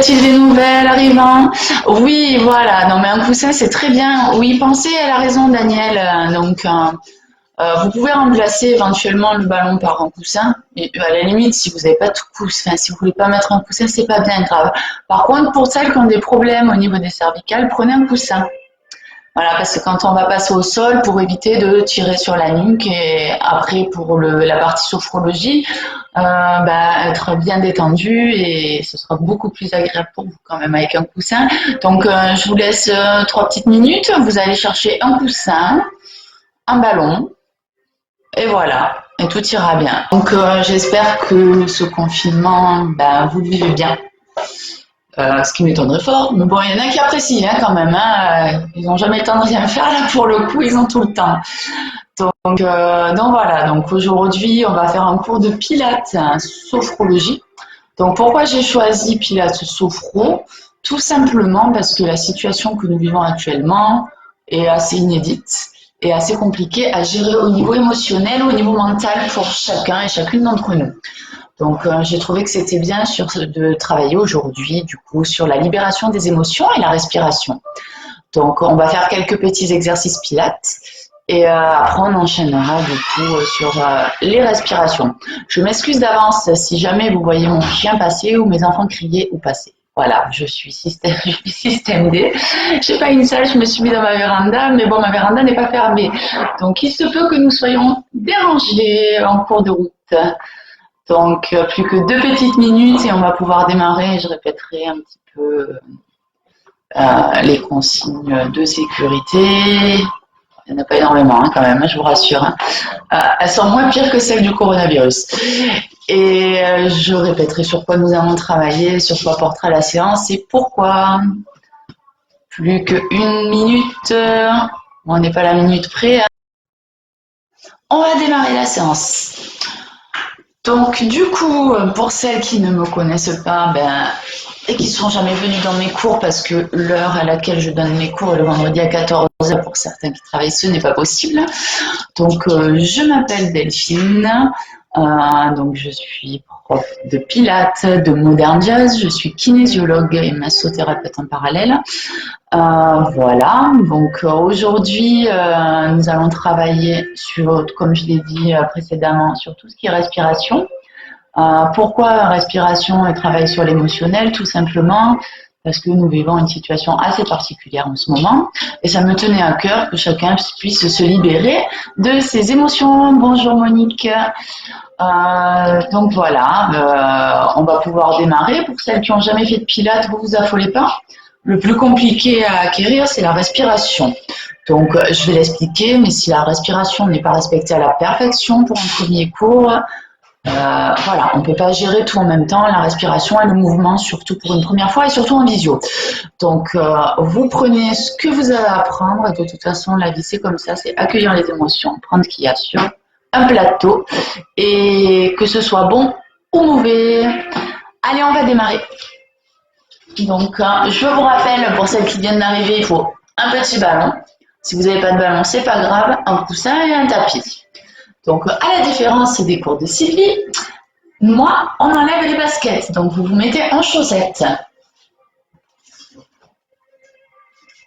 a-t-il des nouvelles arrivant? Oui, voilà. Non, mais un coussin, c'est très bien. Oui, pensez, elle a raison, Daniel. Vous pouvez remplacer éventuellement le ballon par un coussin. Et à la limite, si vous n'avez pas de coussin, si vous voulez pas mettre un coussin, c'est pas bien grave. Par contre, pour celles qui ont des problèmes au niveau des cervicales, prenez un coussin. Voilà, parce que quand on va passer au sol, pour éviter de tirer sur la nuque et après pour la partie sophrologie, être bien détendu et ce sera beaucoup plus agréable pour vous quand même avec un coussin. Donc, je vous laisse 3 petites minutes. Vous allez chercher un coussin, un ballon et voilà. Et tout ira bien. Donc, j'espère que ce confinement, vous le vivez bien. Ce qui m'étonnerait fort. Mais bon, il y en a qui apprécient quand même. Ils n'ont jamais le temps de rien faire. Là, pour le coup, ils ont tout le temps. Donc voilà. Donc aujourd'hui, on va faire un cours de pilates, sophrologie. Donc pourquoi j'ai choisi pilates sophro? Tout simplement parce que la situation que nous vivons actuellement est assez inédite et assez compliquée à gérer au niveau émotionnel, au niveau mental pour chacun et chacune d'entre nous. Donc, j'ai trouvé que c'était bien de travailler aujourd'hui, du coup, sur la libération des émotions et la respiration. Donc, on va faire quelques petits exercices pilates et après, on enchaînera du coup sur les respirations. Je m'excuse d'avance si jamais vous voyez mon chien passer ou mes enfants crier ou passer. Voilà, je suis système D. Je n'ai pas une salle, je me suis mis dans ma véranda, mais bon, ma véranda n'est pas fermée. Donc, il se peut que nous soyons dérangés en cours de route. Donc, plus que 2 petites minutes et on va pouvoir démarrer. Je répéterai un petit peu les consignes de sécurité. Il n'y en a pas énormément quand même, je vous rassure. Elles sont moins pires que celles du coronavirus. Et je répéterai sur quoi nous allons travailler, sur quoi portera la séance et pourquoi. Plus qu'une minute. On n'est pas à la minute près. On va démarrer la séance. Donc, du coup, pour celles qui ne me connaissent pas, et qui ne sont jamais venues dans mes cours, parce que l'heure à laquelle je donne mes cours est le vendredi à 14h, pour certains qui travaillent, ce n'est pas possible. Donc, je m'appelle Delphine, donc je suis prof de pilates, de modern jazz, je suis kinésiologue et massothérapeute en parallèle. Voilà, donc aujourd'hui, nous allons travailler sur, comme je l'ai dit précédemment, sur tout ce qui est respiration. Pourquoi respiration et travail sur l'émotionnel? Tout simplement parce que nous vivons une situation assez particulière en ce moment et ça me tenait à cœur que chacun puisse se libérer de ses émotions. Bonjour Monique. Donc voilà, on va pouvoir démarrer. Pour celles qui n'ont jamais fait de pilates, vous vous affolez pas. Le plus compliqué à acquérir, c'est la respiration. Donc, je vais l'expliquer, mais si la respiration n'est pas respectée à la perfection pour un premier cours, voilà, on ne peut pas gérer tout en même temps, la respiration et le mouvement, surtout pour une première fois et surtout en visio. Donc, vous prenez ce que vous avez à apprendre, et de toute façon, la vie, c'est comme ça, c'est accueillir les émotions, prendre ce qu'il y a sur un plateau, et que ce soit bon ou mauvais. Allez, on va démarrer. Donc, je vous rappelle, pour celles qui viennent d'arriver, il faut un petit ballon. Si vous n'avez pas de ballon, c'est pas grave, un coussin et un tapis. Donc, à la différence des cours de Sylvie, moi, on enlève les baskets. Donc, vous vous mettez en chaussettes.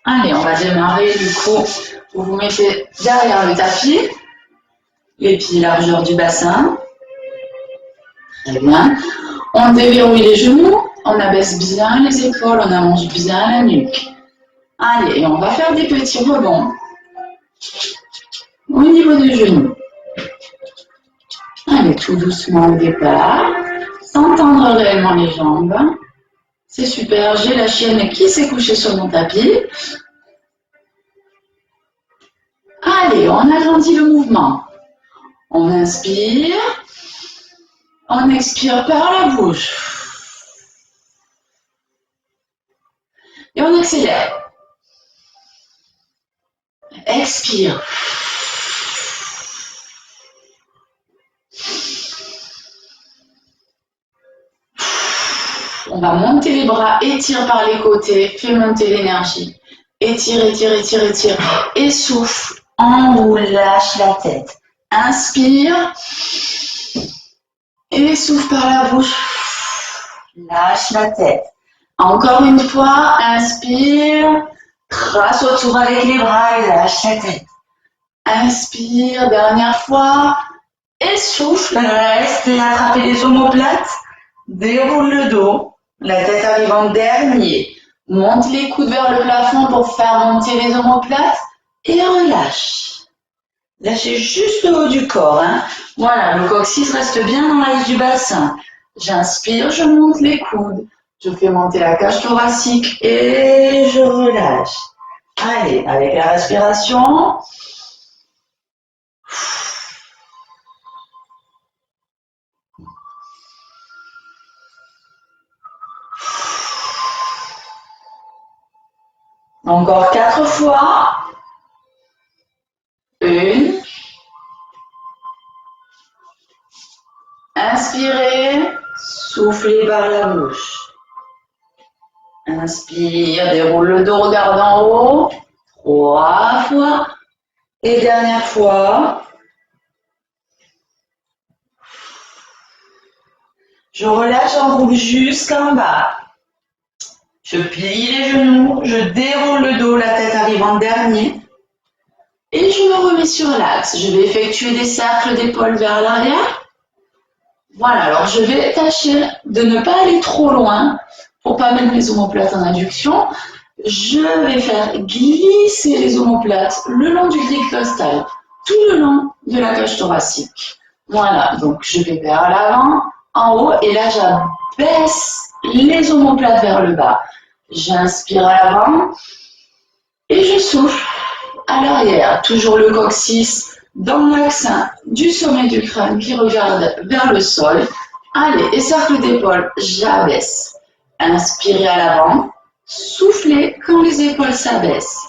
Allez, on va démarrer. Du coup, vous vous mettez derrière le tapis, les pieds largeur du bassin. Très bien. On déverrouille les genoux, on abaisse bien les épaules, on allonge bien la nuque. Allez, et on va faire des petits rebonds au niveau des genoux. Allez, tout doucement au départ, sans tendre réellement les jambes. C'est super, j'ai la chienne qui s'est couchée sur mon tapis. Allez, on agrandit le mouvement. On inspire, on expire par la bouche. Et on accélère. Expire. On va monter les bras, étire par les côtés, fais monter l'énergie. Étire, étire, étire, étire. Et souffle, enroule, lâche la tête. Inspire. Et souffle par la bouche. Lâche la tête. Encore une fois, inspire, trace autour avec les bras et lâche la tête. Inspire, dernière fois, et souffle, restez attraper les omoplates, déroule le dos, la tête arrive en dernier, monte les coudes vers le plafond pour faire monter les omoplates et relâche. Lâchez juste le haut du corps. Hein. Voilà, le coccyx reste bien dans l'axe du bassin. J'inspire, je monte les coudes. Je fais monter la cage thoracique et je relâche. Allez, avec la respiration. Encore 4 fois. 1. Inspirez, soufflez par la bouche. Inspire, déroule le dos, regarde en haut. 3 fois. Et dernière fois. Je relâche en groupe jusqu'en bas. Je plie les genoux, je déroule le dos, la tête arrive en dernier. Et je me remets sur l'axe. Je vais effectuer des cercles d'épaules vers l'arrière. Voilà, alors je vais tâcher de ne pas aller trop loin pour pas mettre mes omoplates en adduction. Je vais faire glisser les omoplates le long du grille costal, tout le long de la cage thoracique. Voilà, donc je vais vers l'avant, en haut, et là j'abaisse les omoplates vers le bas. J'inspire à l'avant et je souffle à l'arrière. Toujours le coccyx dans l'axe du sommet du crâne qui regarde vers le sol. Allez, et cercle d'épaule, j'abaisse. Inspirez à l'avant, soufflez quand les épaules s'abaissent.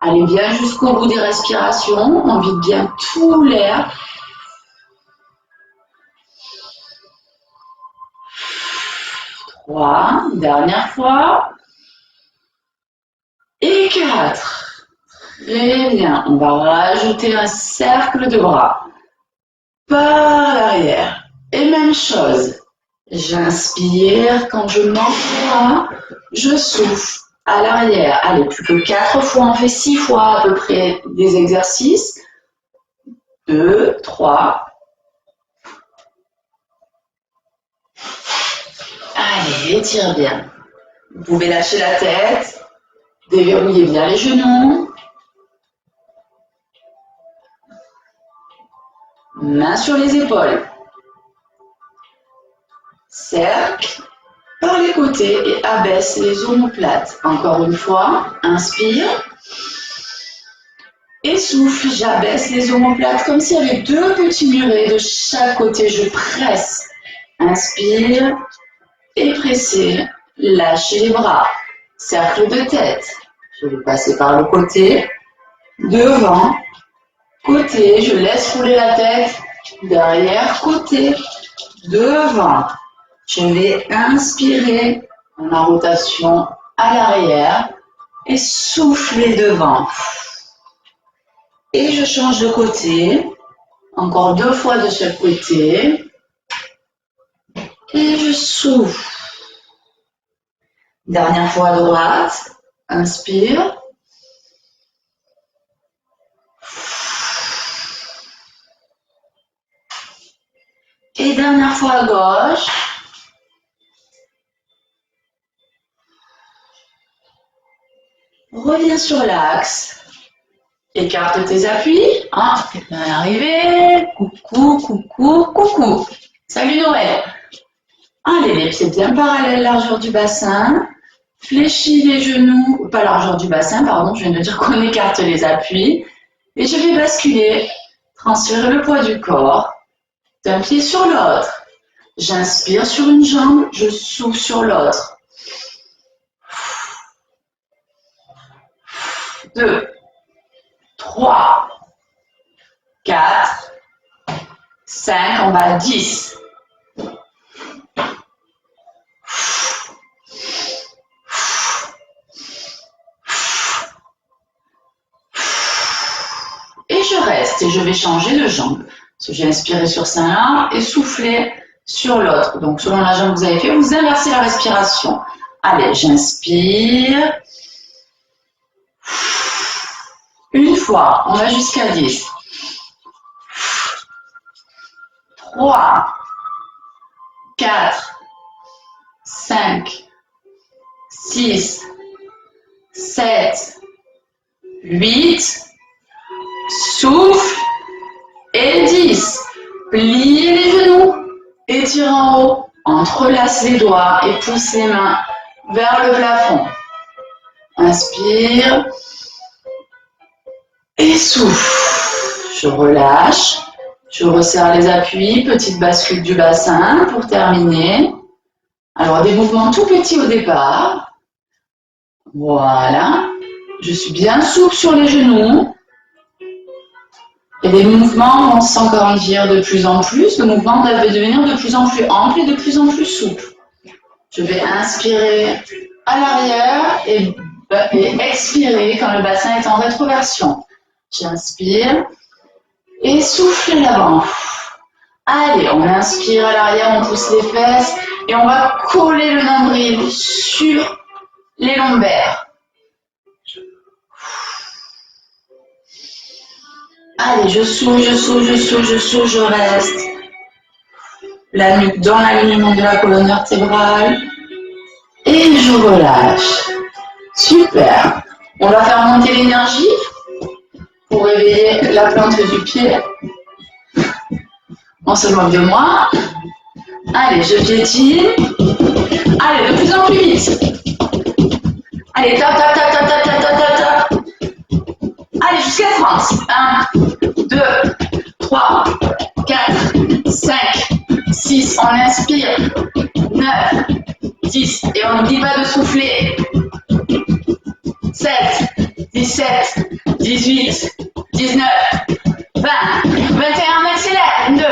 Allez bien jusqu'au bout des respirations, on vide bien tout l'air. 3, dernière fois. Et 4. Très bien, on va rajouter un cercle de bras par l'arrière. Et même chose, j'inspire, quand je m'enfoie, je souffle à l'arrière. Allez, plus que 4 fois, on fait 6 fois à peu près des exercices. 2, 3. Allez, étire bien. Vous pouvez lâcher la tête, déverrouiller bien les genoux. Mains sur les épaules. Cercle par les côtés et abaisse les omoplates. Encore une fois, inspire. Et souffle, j'abaisse les omoplates comme s'il y avait 2 petits murets de chaque côté. Je presse. Inspire et pressez. Lâchez les bras. Cercle de tête. Je vais passer par le côté. Devant. Côté. Je laisse rouler la tête. Derrière. Côté. Devant. Je vais inspirer ma rotation à l'arrière et souffler devant. Et je change de côté. Encore 2 fois de chaque côté. Et je souffle. Dernière fois à droite. Inspire. Et dernière fois à gauche. Reviens sur l'axe. Écarte tes appuis. Ah, c'est bien arrivé. Coucou, coucou, coucou. Salut Noël. Allez, les pieds bien parallèles, largeur du bassin. Fléchis les genoux, pas largeur du bassin, pardon, je viens de dire qu'on écarte les appuis. Et je vais basculer, transférer le poids du corps d'un pied sur l'autre. J'inspire sur une jambe, je souffle sur l'autre. 2, 3, 4, 5, on va à 10. Et je reste et je vais changer de jambe. J'ai inspiré sur celle-là et soufflé sur l'autre. Donc, selon la jambe que vous avez fait, vous inversez la respiration. Allez, j'inspire. Une fois, on va jusqu'à 10. 3, 4, 5, 6, 7, 8, souffle et 10. Pliez les genoux, étirez en haut, entrelace les doigts et pousse les mains vers le plafond. Inspire et souffle. Je relâche, je resserre les appuis, petite bascule du bassin pour terminer. Alors des mouvements tout petits au départ. Voilà. Je suis bien souple sur les genoux. Et les mouvements vont s'engrandir de plus en plus. Le mouvement va devenir de plus en plus ample et de plus en plus souple. Je vais inspirer à l'arrière et expirer quand le bassin est en rétroversion. J'inspire et souffle l'avant. Allez, on inspire à l'arrière, on pousse les fesses et on va coller le nombril sur les lombaires. Allez, je souffle, je souffle, je souffle, je souffle, je reste. La nuque dans l'alignement de la colonne vertébrale. Et je relâche. Super. On va faire monter l'énergie pour réveiller la plante du pied. On se moque de moi. Allez, je piétine. Allez, de plus en plus vite. Allez, tap, tap, tap, tap, tap, tap, tap, tap, tap. Allez, jusqu'à 30. 1, 2, 3, 4, 5, 6. On inspire. 9, 10. Et on n'oublie pas de souffler. 7, 17, 18, 19, 20, 21, on accélère. 22,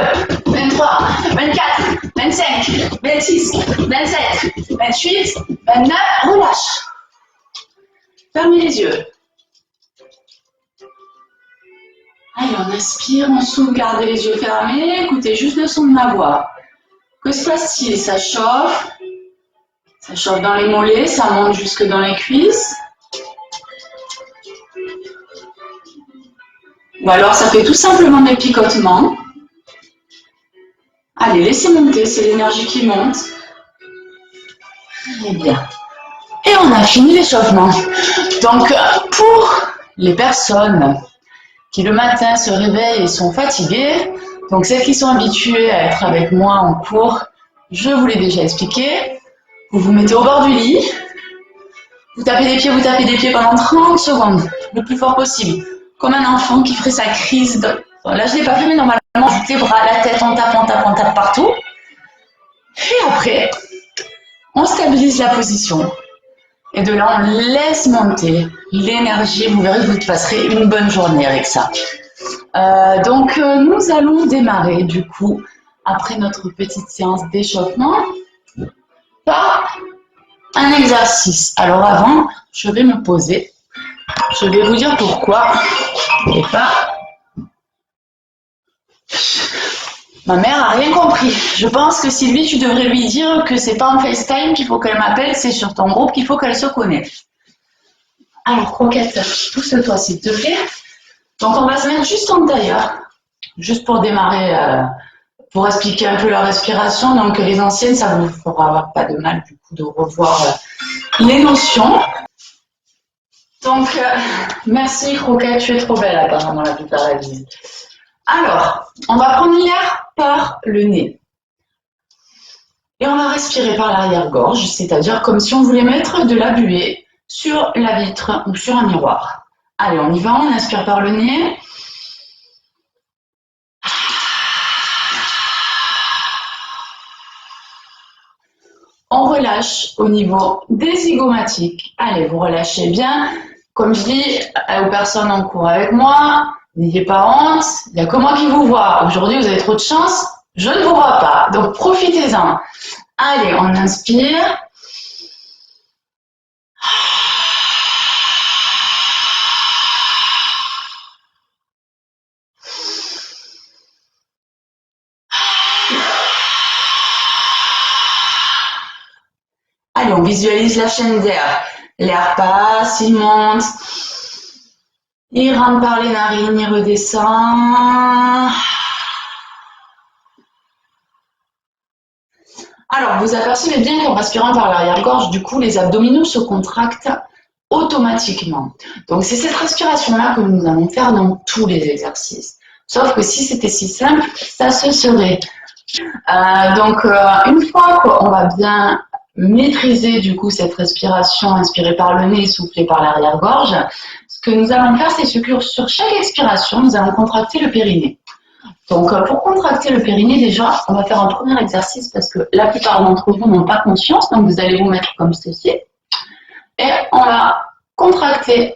23, 24, 25, 26, 27, 28, 29, relâche. Fermez les yeux. Allez, on inspire, on souffle, gardez les yeux fermés, écoutez juste le son de ma voix. Que se passe-t-il? Ça chauffe dans les mollets, ça monte jusque dans les cuisses. Ou alors ça fait tout simplement des picotements. Allez, laissez monter, c'est l'énergie qui monte. Très bien. Et on a fini l'échauffement. Donc, pour les personnes qui le matin se réveillent et sont fatiguées, donc celles qui sont habituées à être avec moi en cours, je vous l'ai déjà expliqué. Vous vous mettez au bord du lit, vous tapez des pieds pendant 30 secondes, le plus fort possible. Comme un enfant qui ferait sa crise de... Là, je ne l'ai pas fait, mais normalement, je les bras, la tête, on tape partout. Et après, on stabilise la position. Et de là, on laisse monter l'énergie. Vous verrez que vous passerez une bonne journée avec ça. Donc, nous allons démarrer, du coup, après notre petite séance d'échauffement, par un exercice. Alors avant, je vais me poser. Je vais vous dire pourquoi. Et pas... Ma mère a rien compris. Je pense que Sylvie, tu devrais lui dire que c'est pas en FaceTime qu'il faut qu'elle m'appelle, c'est sur ton groupe qu'il faut qu'elle se connecte. Alors, Croquette, pousse-toi s'il te plaît. Donc, on va se mettre juste en tailleur, juste pour démarrer, pour expliquer un peu la respiration. Donc, les anciennes, ça ne vous fera pas de mal, du coup, de revoir les notions. Donc, merci Croquette, tu es trop belle apparemment la plupart elle dit. Alors, on va prendre l'air par le nez. Et on va respirer par l'arrière-gorge, c'est-à-dire comme si on voulait mettre de la buée sur la vitre ou sur un miroir. Allez, on y va, on inspire par le nez. On relâche au niveau des zygomatiques. Allez, vous relâchez bien. Comme je dis aux personnes en cours avec moi, n'ayez pas honte, il n'y a que moi qui vous vois. Aujourd'hui, vous avez trop de chance, je ne vous vois pas. Donc, profitez-en. Allez, on inspire. Allez, on visualise la chaîne d'air. L'air passe, il monte. Il rentre par les narines, il redescend. Alors, vous apercevez bien qu'en respirant par l'arrière-gorge, du coup, les abdominaux se contractent automatiquement. Donc, c'est cette respiration-là que nous allons faire dans tous les exercices. Sauf que si c'était si simple, ça se serait. Une fois qu'on va bien maîtriser du coup cette respiration inspirée par le nez, soufflée par l'arrière-gorge, ce que nous allons faire, c'est que sur chaque expiration, nous allons contracter le périnée. Donc, pour contracter le périnée, déjà, on va faire un premier exercice parce que la plupart d'entre vous n'ont pas conscience, donc vous allez vous mettre comme ceci. Et on va contracter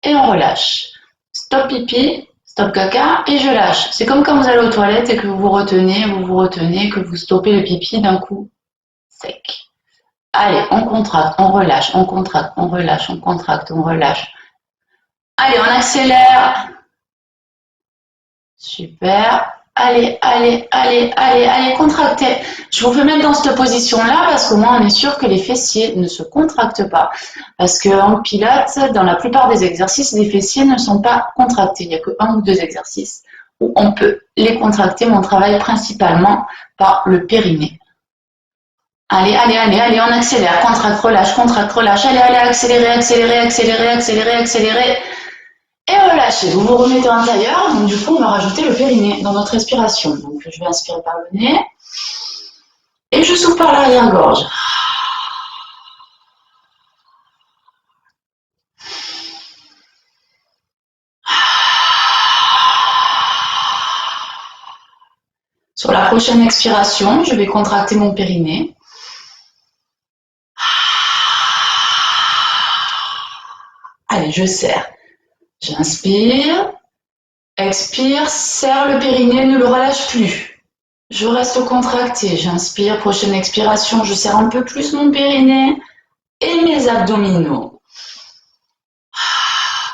et on relâche. Stop pipi, stop caca et je lâche. C'est comme quand vous allez aux toilettes et que vous vous retenez, que vous stoppez le pipi d'un coup sec. Allez, on contracte, on relâche, on contracte, on relâche, on contracte, on relâche. Allez, on accélère. Super. Allez, allez, allez, allez, allez, contractez. Je vous fais mettre dans cette position-là parce qu'au moins on est sûr que les fessiers ne se contractent pas. Parce qu'en pilates, dans la plupart des exercices, les fessiers ne sont pas contractés. Il n'y a que 1 ou 2 exercices où on peut les contracter, mais on travaille principalement par le périnée. Allez, allez, allez, allez, on accélère. Contracte, relâche. Allez, allez, accélérez, accélérez, accélérez, accélérez, accélérez. Et relâchez, vous vous remettez en tailleur, donc du coup on va rajouter le périnée dans notre respiration. Donc je vais inspirer par le nez et je souffle par l'arrière-gorge. Sur la prochaine expiration, je vais contracter mon périnée. Allez, je serre. J'inspire, expire, serre le périnée, ne le relâche plus. Je reste contractée, j'inspire, prochaine expiration, je serre un peu plus mon périnée et mes abdominaux.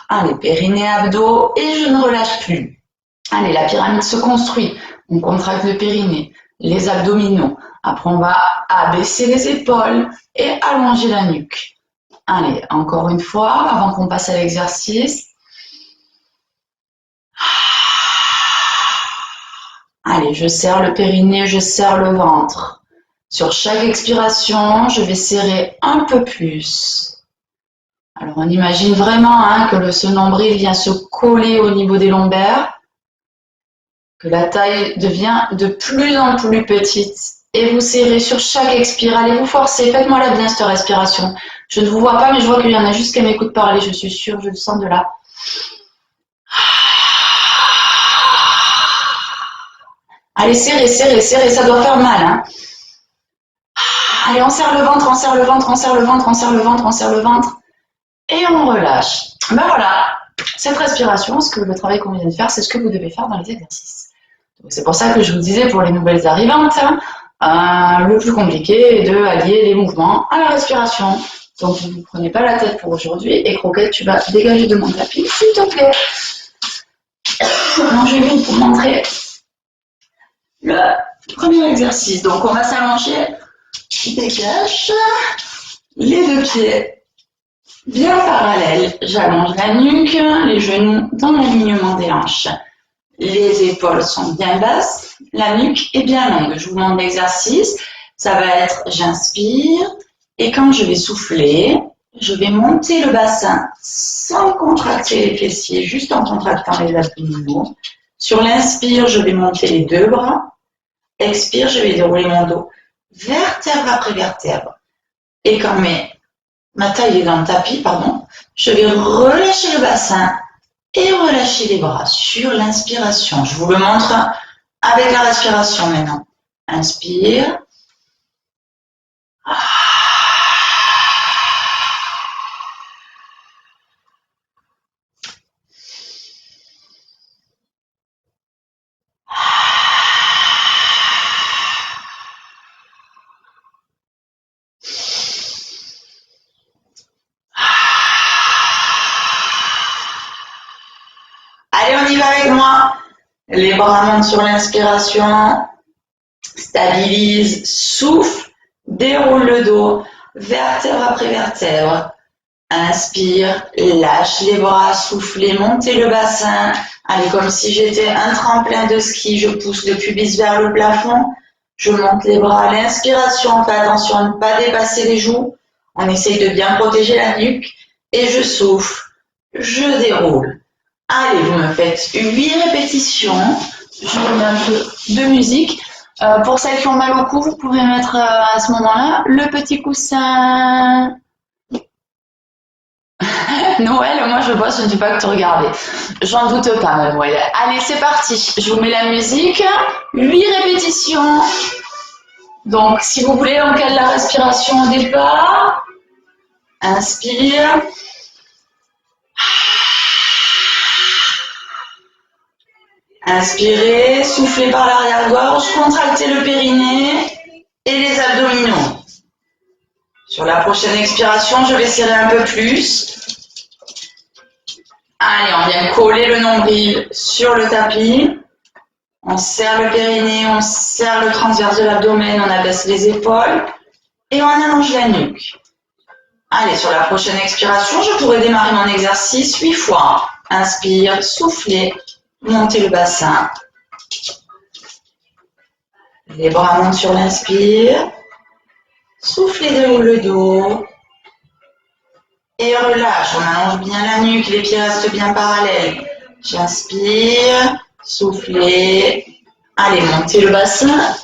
Allez, périnée, abdos et je ne relâche plus. Allez, la pyramide se construit. On contracte le périnée, les abdominaux. Après, on va abaisser les épaules et allonger la nuque. Allez, encore une fois, avant qu'on passe à l'exercice. Allez, je serre le périnée, je serre le ventre. Sur chaque expiration, je vais serrer un peu plus. Alors, on imagine vraiment que ce nombril vient se coller au niveau des lombaires, que la taille devient de plus en plus petite. Et vous serrez sur chaque expire. Allez, vous forcez. Faites-moi la bien cette respiration. Je ne vous vois pas, mais je vois qu'il y en a juste qui m'écoutent parler. Je suis sûre, je le sens de là. Allez, serrez, serrez, serrez. Ça doit faire mal. Allez, on serre le ventre, on serre le ventre, on serre le ventre, on serre le ventre, on serre le ventre. Et on relâche. Ben voilà, cette respiration, le travail qu'on vient de faire, c'est ce que vous devez faire dans les exercices. C'est pour ça que je vous disais pour les nouvelles arrivantes, le plus compliqué est de allier les mouvements à la respiration. Donc vous ne vous prenez pas la tête pour aujourd'hui. Et Croquette, tu vas dégager de mon tapis, s'il te plaît. Alors, je vais vous montrer le premier exercice. Donc on va s'allonger, dégage, les deux pieds bien parallèles. J'allonge la nuque, les genoux dans l'alignement des hanches. Les épaules sont bien basses, la nuque est bien longue. Je vous montre l'exercice. Ça va être, j'inspire, et quand je vais souffler, je vais monter le bassin sans contracter les fessiers, juste en contractant les abdominaux. Sur l'inspire, je vais monter les deux bras. Expire, je vais dérouler mon dos vertèbre après vertèbre. Et quand ma taille est dans le tapis, je vais relâcher le bassin et relâcher les bras sur l'inspiration. Je vous le montre avec la respiration maintenant. Inspire. Allez, on y va avec moi. Les bras montent sur l'inspiration. Stabilise, souffle, déroule le dos. vertèbre après vertèbre. Inspire, lâche les bras, soufflez, montez le bassin. Allez, comme si j'étais un tremplin de ski, je pousse le pubis vers le plafond. Je monte les bras à l'inspiration, fais attention à ne pas dépasser les joues. On essaye de bien protéger la nuque. Et je souffle, je déroule. Allez, vous me faites 8 répétitions. Je remets un peu de musique. Pour celles qui ont mal au cou, vous pouvez mettre à ce moment-là le petit coussin. Noël, moi je bosse, je ne dis pas que tu regardais. J'en doute pas, mademoiselle. Allez, c'est parti. Je vous mets la musique. 8 répétitions. Donc, si vous voulez, on cale la respiration au départ. Inspire. Inspirez, soufflez par l'arrière-gorge, contractez le périnée et les abdominaux. Sur la prochaine expiration, je vais serrer un peu plus. Allez, on vient coller le nombril sur le tapis. On serre le périnée, on serre le transverse de l'abdomen, on abaisse les épaules et on allonge la nuque. Allez, sur la prochaine expiration, je pourrais démarrer mon exercice 8 fois. Inspire, soufflez, montez le bassin. Les bras montent sur l'inspire. Soufflez, déroule le dos. Et relâche, on allonge bien la nuque, les pieds restent bien parallèles. J'inspire, soufflez. Allez, montez le bassin.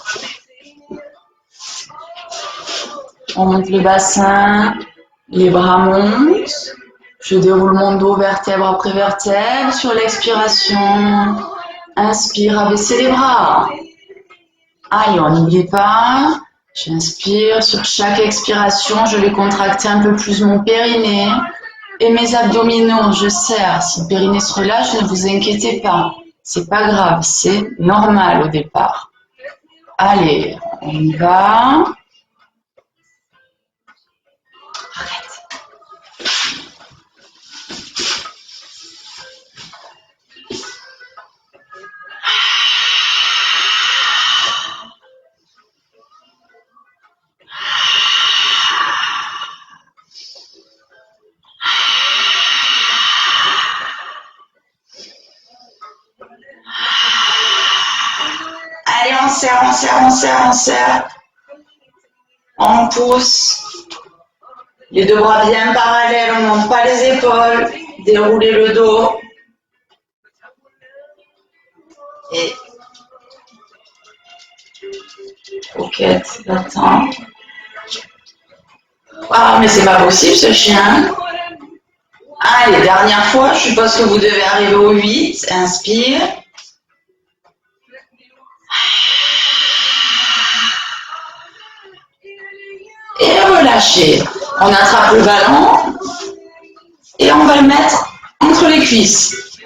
On monte le bassin, les bras montent. Je déroule mon dos vertèbre après vertèbre. Sur l'expiration, inspire, abaissez les bras. Allez, on n'oublie pas. J'inspire, sur chaque expiration, je vais contracter un peu plus mon périnée et mes abdominaux, je serre. Si le périnée se relâche, ne vous inquiétez pas. C'est pas grave, c'est normal au départ. Allez, on y va. Arrête. Allez, on serre, on serre, on serre, on serre. On pousse. Les deux bras bien parallèles, on ne monte pas les épaules. Déroulez le dos. Et coquette, attends. Ah, mais c'est pas possible ce chien. Allez, dernière fois, je suppose que vous devez arriver au 8. Inspire. Et relâchez. On attrape le ballon et on va le mettre entre les cuisses.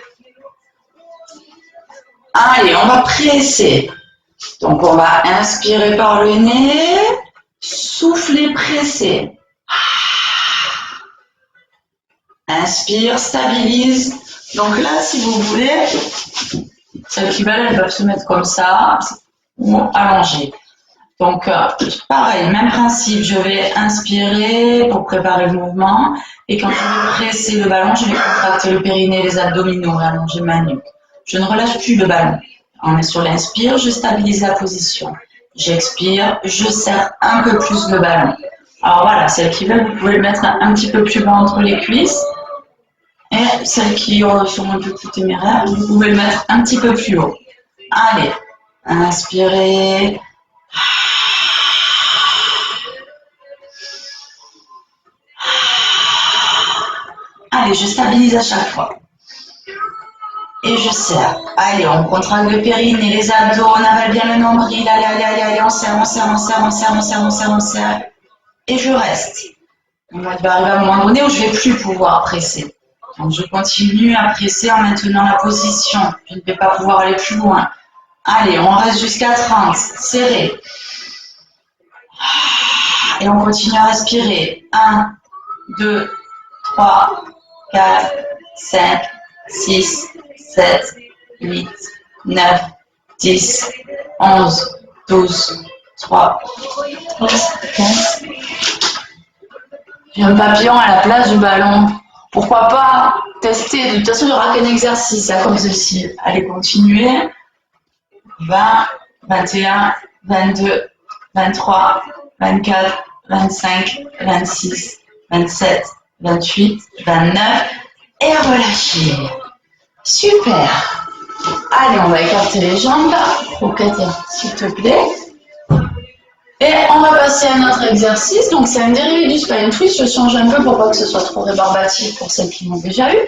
Allez, on va presser. Donc, on va inspirer par le nez, souffler, presser. Inspire, stabilise. Donc là, si vous voulez, celles qui veulent, elles peuvent se mettre comme ça ou allongées. Donc, pareil, même principe, je vais inspirer pour préparer le mouvement. Et quand je vais presser le ballon, je vais contracter le périnée, les abdominaux et allonger ma nuque. Je ne relâche plus le ballon. On est sur l'inspire, je stabilise la position. J'expire, je serre un peu plus le ballon. Alors voilà, celles qui veulent, vous pouvez le mettre un petit peu plus bas entre les cuisses. Et celles qui sont un peu plus téméraires, vous pouvez le mettre un petit peu plus haut. Allez, inspirez. Allez, je stabilise à chaque fois. Et je serre. Allez, on contracte le périnée, les abdos, on avale bien le nombril. Allez, allez, allez, allez, on serre, on serre, on serre, on serre, on serre, on serre, on serre. Et je reste. On va arriver à un moment donné où je ne vais plus pouvoir presser. Donc, je continue à presser en maintenant la position. Je ne vais pas pouvoir aller plus loin. Allez, on reste jusqu'à 30. Serré. Et on continue à respirer. 1, 2, 3, 4, 5, 6, 7, 8, 9, 10, 11, 12, 3, 15, J'ai un papillon à la place du ballon. Pourquoi pas tester? De toute façon, il n'y aura qu'un exercice, comme ceci. Allez, continuez. 20, 21, 22, 23, 24, 25, 26, 27, 28, 29 et relâchez. Super. Allez, on va écarter les jambes. Croquette, s'il te plaît. Et on va passer à notre exercice. Donc, c'est un dérivé du spine twist. Je change un peu pour pas que ce soit trop rébarbatif pour celles qui l'ont déjà eu.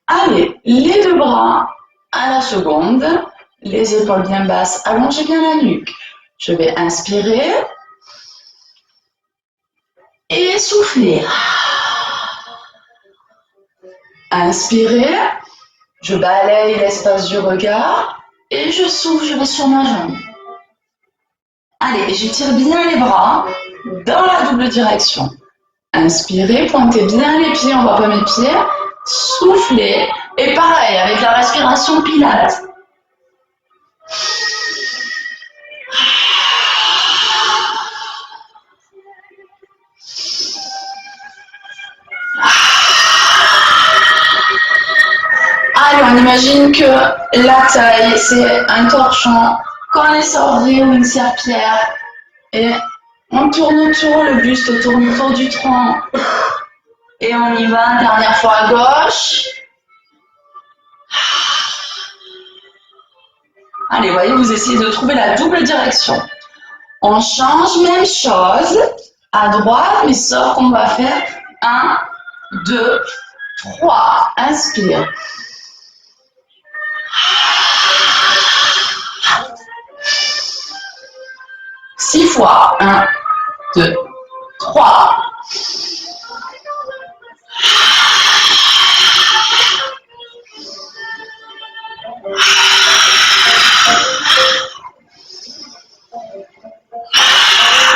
Allez, les deux bras à la seconde. Les épaules bien basses. Allongez bien la nuque. Je vais inspirer. Et souffler. Inspirez. Je balaye l'espace du regard. Et je souffle, je vais sur ma jambe. Allez, j'étire bien les bras dans la double direction. Inspirez, pointez bien les pieds, on voit pas mes pieds. Soufflez. Et pareil, avec la respiration Pilates. Allez, on imagine que la taille, c'est un torchon, qu'on est sordi ou une serpillière. Et on tourne autour, le buste tourne autour du tronc. Et on y va, dernière fois à gauche. Allez, voyez, vous essayez de trouver la double direction. On change, même chose, à droite, mais sauf qu'on va faire 1, 2, 3. Inspire. Six fois. 1, 2, 3.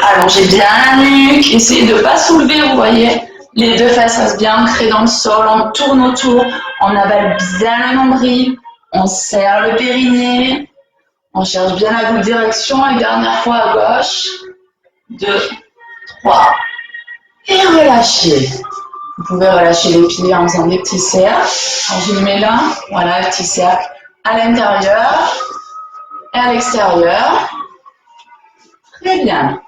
Allongez bien la nuque, essayez de ne pas soulever, vous voyez. Les deux fesses restent bien ancrées dans le sol, on tourne autour, on avale bien le nombril, on serre le périnée, on cherche bien la bonne direction et dernière fois à gauche. 2, 3. Et relâchez. Vous pouvez relâcher les pieds en faisant des petits cercles. Alors je les mets là, voilà, petit cercle à l'intérieur et à l'extérieur. Très bien.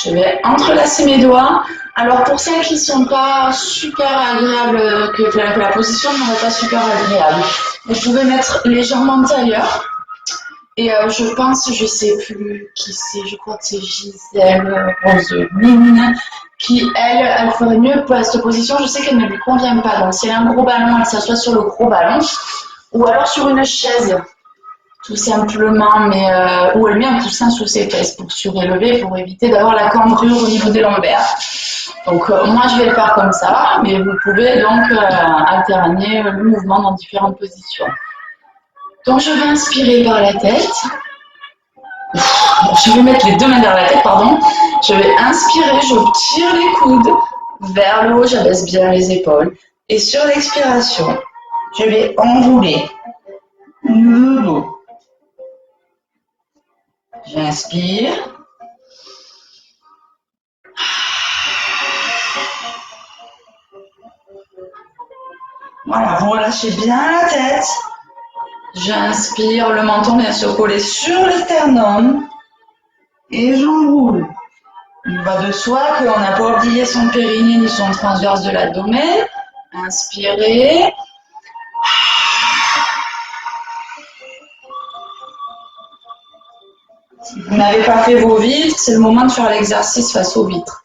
Je vais entrelacer mes doigts. Alors pour celles qui ne sont pas super agréables, que la position n'est pas super agréable, vous pouvez mettre légèrement ailleurs. Et je pense, je ne sais plus qui c'est, je crois que c'est Gisèle Roseline, qui elle ferait mieux pour cette position. Je sais qu'elle ne lui convient pas. Donc si elle a un gros ballon, elle s'assoit sur le gros ballon. Ou alors sur une chaise. Tout simplement, mais où elle met un coussin sous ses fesses pour surélever, pour éviter d'avoir la cambrure au niveau des lombaires. Donc moi je vais le faire comme ça, mais vous pouvez donc alterner le mouvement dans différentes positions. Donc je vais inspirer par la tête. Je vais mettre les deux mains derrière la tête, pardon. Je vais inspirer, je tire les coudes vers le haut, j'abaisse bien les épaules. Et sur l'expiration, je vais enrouler le dos. J'inspire. Voilà, vous relâchez bien la tête. J'inspire, le menton vient se coller sur le sternum. Et j'enroule. Il va de soi qu'on n'a pas oublié son périnée ni son transverse de l'abdomen. Inspirez. Si vous n'avez pas fait vos vitres, c'est le moment de faire l'exercice face aux vitres.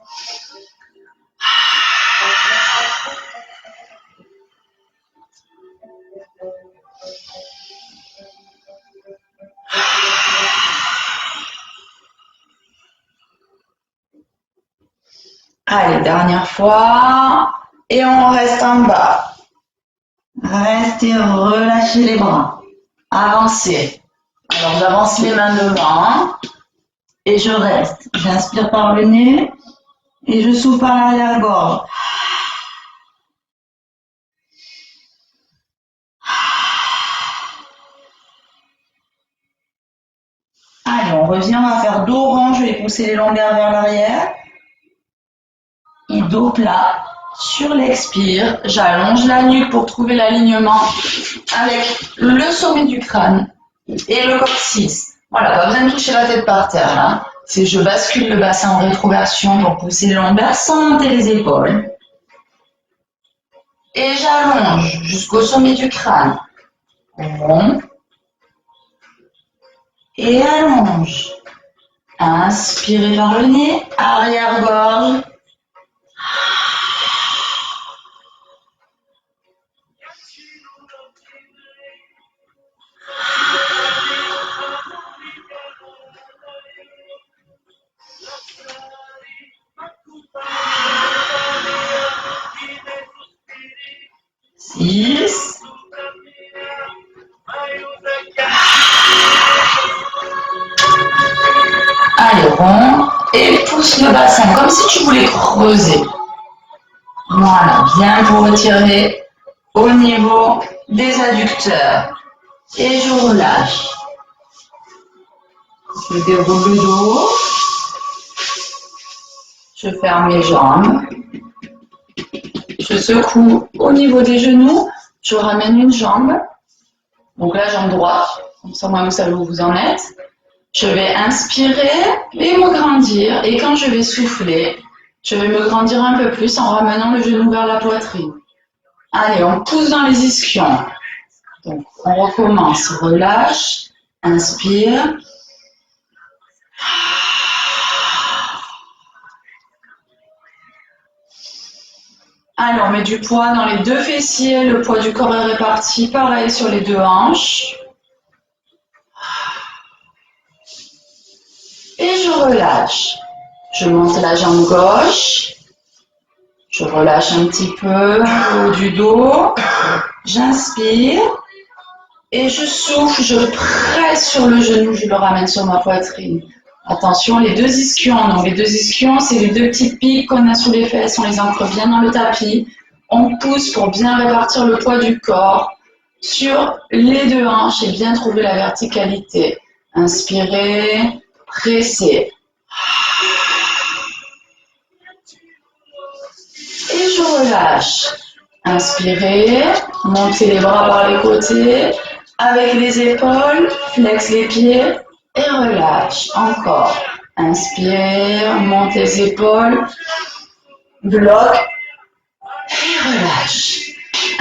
Allez, dernière fois. Et on reste en bas. Restez, relâchez les bras. Avancez. Alors, j'avance les mains devant. Et je reste. J'inspire par le nez. Et je souffle par l'arrière-gorge. Allez, on revient, on va faire dos rond. Je vais pousser les longueurs vers l'arrière. Et dos plat. Sur l'expire, j'allonge la nuque pour trouver l'alignement avec le sommet du crâne et le coccyx. Voilà, pas besoin de toucher la tête par terre là. C'est je bascule le bassin en rétroversion pour pousser les lombaires sans monter les épaules. Et j'allonge jusqu'au sommet du crâne. Rond. Et allonge. Inspirez par le nez, arrière-gorge. Six. Allez, rond. Et pousse le bassin comme si tu voulais creuser. Voilà, bien pour retirer au niveau des adducteurs. Et je relâche. Je déroule le dos. Je ferme les jambes. Je secoue au niveau des genoux. Je ramène une jambe. Donc la jambe droite. Comme ça, moi, vous savez où vous en êtes. Je vais inspirer et me grandir. Et quand je vais souffler, je vais me grandir un peu plus en ramenant le genou vers la poitrine. Allez, on pousse dans les ischions. Donc, on recommence. Relâche. Inspire. Allez, on met du poids dans les deux fessiers. Le poids du corps est réparti. Pareil sur les deux hanches. Et je relâche. Je monte la jambe gauche. Je relâche un petit peu le haut du dos. J'inspire. Et je souffle. Je presse sur le genou. Je le ramène sur ma poitrine. Attention, les deux ischions. Donc, les deux ischions, c'est les deux petits pics qu'on a sous les fesses. On les ancre bien dans le tapis. On pousse pour bien répartir le poids du corps sur les deux hanches et bien trouver la verticalité. Inspirez, pressez. Et je relâche. Inspirez, montez les bras par les côtés, avec les épaules, flex les pieds et relâche. Encore. Inspire, monte les épaules, bloque et relâche.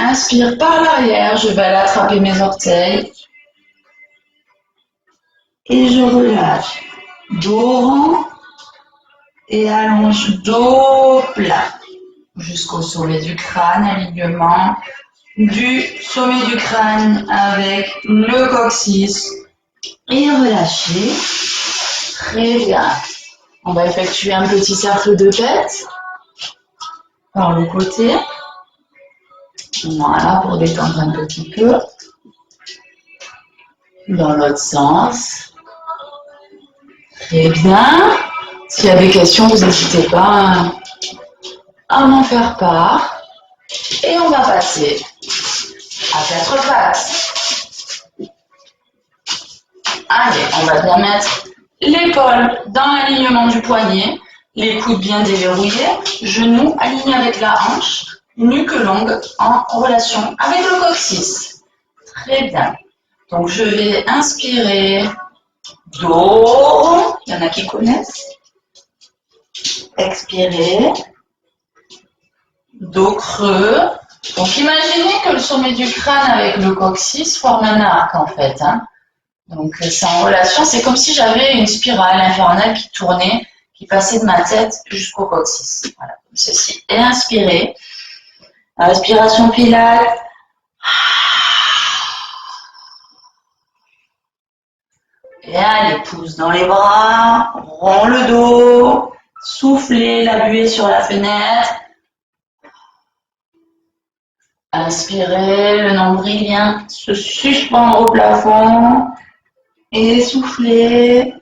Inspire par l'arrière, je vais aller attraper mes orteils. Et je relâche. Dos rond et allonge dos plat. Jusqu'au sommet du crâne, alignement du sommet du crâne avec le coccyx et relâchez. Très bien. On va effectuer un petit cercle de tête par le côté. Voilà, pour détendre un petit peu. Dans l'autre sens. Très bien. S'il y a des questions, vous n'hésitez pas à m'en faire part. Et on va passer à quatre pattes. Allez, on va bien mettre l'épaule dans l'alignement du poignet, les coudes bien déverrouillés, genoux alignés avec la hanche, nuque longue en relation avec le coccyx. Très bien. Donc je vais inspirer, dos, il y en a qui connaissent. Expirer, dos creux. Donc imaginez que le sommet du crâne avec le coccyx forme un arc en fait. Donc c'est en relation, c'est comme si j'avais une spirale infernale qui tournait, qui passait de ma tête jusqu'au coccyx. Voilà, comme ceci. Et inspirez. Respiration pilates. Et allez, pousse dans les bras, rond le dos, soufflez la buée sur la fenêtre. Inspirez, le nombril vient se suspendre au plafond. Et soufflez.